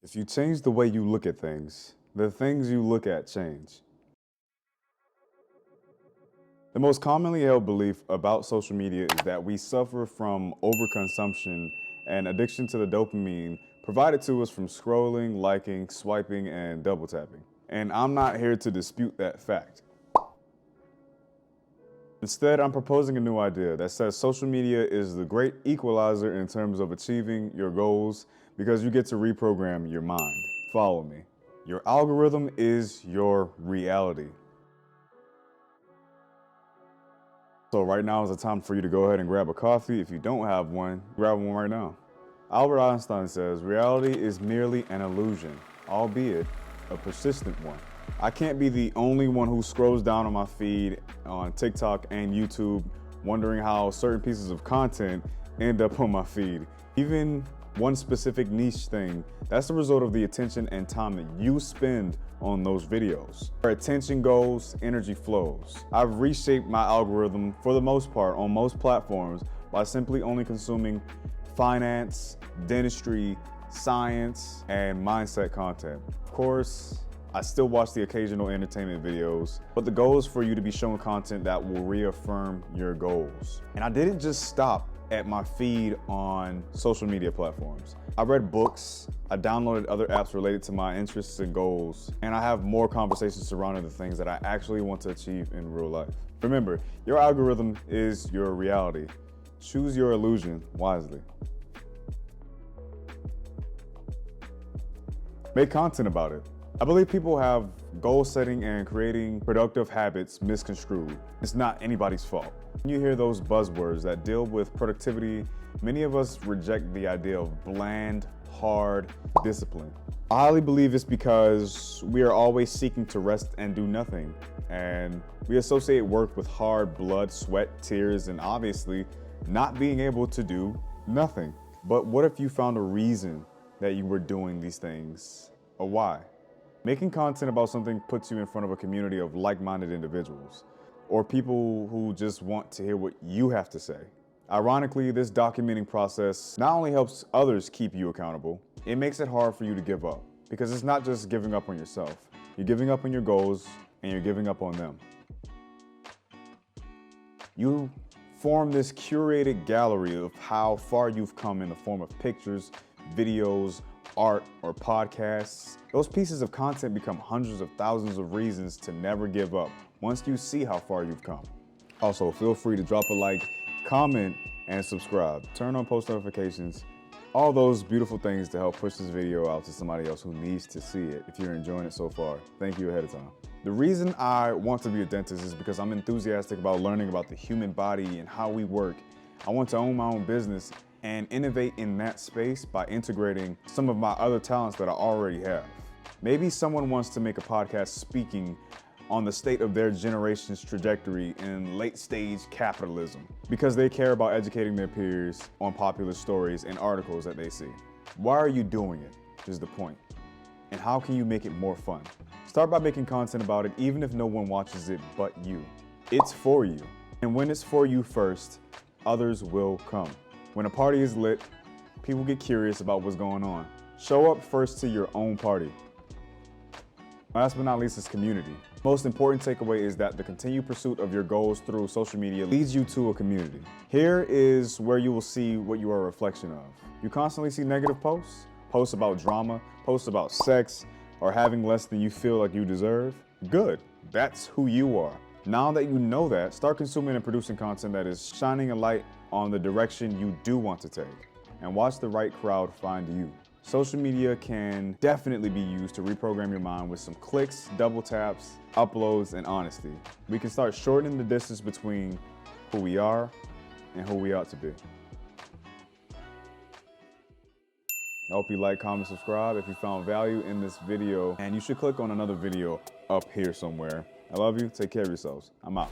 If you change the way you look at things, the things you look at change. The most commonly held belief about social media is that we suffer from overconsumption and addiction to the dopamine provided to us from scrolling, liking, swiping, and double tapping. And I'm not here to dispute that fact. Instead, I'm proposing a new idea that says social media is the great equalizer in terms of achieving your goals because you get to reprogram your mind. Follow me. Your algorithm is your reality. So right now is the time for you to go ahead and grab a coffee. If you don't have one, grab one right now. Albert Einstein says, reality is merely an illusion, albeit a persistent one. I can't be the only one who scrolls down on my feed on TikTok and YouTube wondering how certain pieces of content end up on my feed. Even one specific niche thing, that's the result of the attention and time that you spend on those videos. Where attention goes, energy flows. I've reshaped my algorithm for the most part on most platforms by simply only consuming finance, dentistry, science, and mindset content. Of course, I still watch the occasional entertainment videos, but the goal is for you to be shown content that will reaffirm your goals. And I didn't just stop at my feed on social media platforms. I read books, I downloaded other apps related to my interests and goals, and I have more conversations surrounding the things that I actually want to achieve in real life. Remember, your algorithm is your reality. Choose your illusion wisely. Make content about it. I believe people have goal setting and creating productive habits misconstrued. It's not anybody's fault. When you hear those buzzwords that deal with productivity, many of us reject the idea of bland, hard discipline. I highly believe it's because we are always seeking to rest and do nothing. And we associate work with hard blood, sweat, tears, and obviously not being able to do nothing. But what if you found a reason that you were doing these things? A why? Making content about something puts you in front of a community of like-minded individuals, or people who just want to hear what you have to say. Ironically, this documenting process not only helps others keep you accountable, it makes it hard for you to give up, because it's not just giving up on yourself. You're giving up on your goals, and you're giving up on them. You form this curated gallery of how far you've come in the form of pictures, videos, art, or podcasts. Those pieces of content become hundreds of thousands of reasons to never give up once you see how far you've come. Also, feel free to drop a like, comment, and subscribe. Turn on post notifications. All those beautiful things to help push this video out to somebody else who needs to see it. If you're enjoying it so far, thank you ahead of time. The reason I want to be a dentist is because I'm enthusiastic about learning about the human body and how we work. I want to own my own business and innovate in that space by integrating some of my other talents that I already have. Maybe someone wants to make a podcast speaking on the state of their generation's trajectory in late-stage capitalism because they care about educating their peers on popular stories and articles that they see. Why are you doing it is the point. And how can you make it more fun? Start by making content about it even if no one watches it but you. It's for you. And when it's for you first, others will come. When a party is lit, people get curious about what's going on. Show up first to your own party. Last but not least is community. Most important takeaway is that the continued pursuit of your goals through social media leads you to a community. Here is where you will see what you are a reflection of. You constantly see negative posts, posts about drama, posts about sex, or having less than you feel like you deserve. Good, that's who you are. Now that you know that, start consuming and producing content that is shining a light on the direction you do want to take, and watch the right crowd find you. Social media can definitely be used to reprogram your mind with some clicks, double taps, uploads, and honesty. We can start shortening the distance between who we are and who we ought to be. I hope you like, comment, subscribe if you found value in this video, and you should click on another video up here somewhere. I love you, take care of yourselves. I'm out.